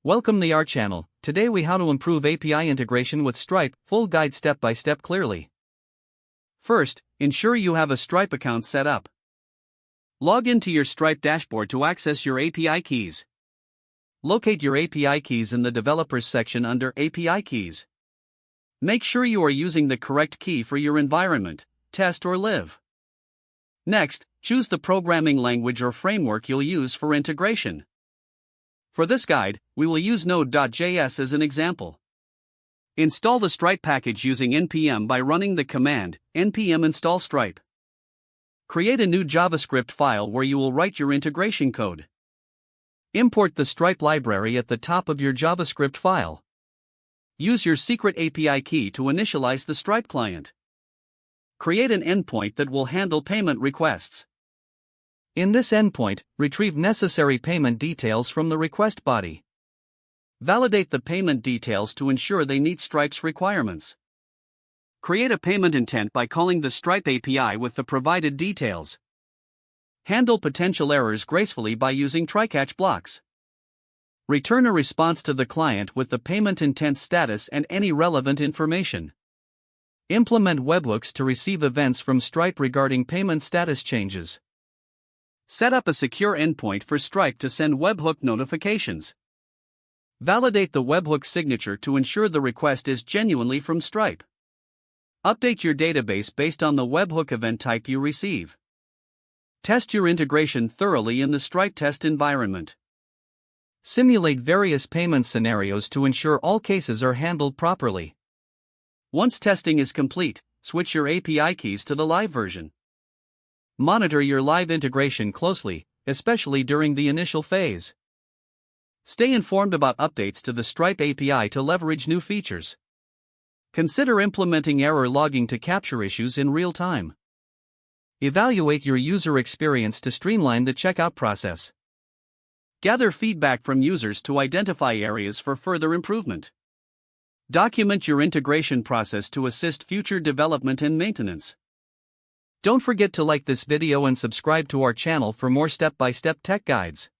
Welcome to our channel. Today we how to improve API integration with Stripe, full guide step by step clearly. First, ensure you have a Stripe account set up. Log into your Stripe dashboard to access your API keys. Locate your API keys in the Developers section under API keys. Make sure you are using the correct key for your environment, test or live. Next, choose the programming language or framework you'll use for integration. For this guide, we will use Node.js as an example. Install the Stripe package using npm by running the command npm install stripe. Create a new JavaScript file where you will write your integration code. Import the Stripe library at the top of your JavaScript file. Use your secret API key to initialize the Stripe client. Create an endpoint that will handle payment requests. In this endpoint, retrieve necessary payment details from the request body. Validate the payment details to ensure they meet Stripe's requirements. Create a payment intent by calling the Stripe API with the provided details. Handle potential errors gracefully by using try-catch blocks. Return a response to the client with the payment intent status and any relevant information. Implement webhooks to receive events from Stripe regarding payment status changes. Set up a secure endpoint for Stripe to send webhook notifications. Validate the webhook signature to ensure the request is genuinely from Stripe. Update your database based on the webhook event type you receive. Test your integration thoroughly in the Stripe test environment. Simulate various payment scenarios to ensure all cases are handled properly. Once testing is complete, switch your API keys to the live version. Monitor your live integration closely, especially during the initial phase. Stay informed about updates to the Stripe API to leverage new features. Consider implementing error logging to capture issues in real time. Evaluate your user experience to streamline the checkout process. Gather feedback from users to identify areas for further improvement. Document your integration process to assist future development and maintenance. Don't forget to like this video and subscribe to our channel for more step-by-step tech guides.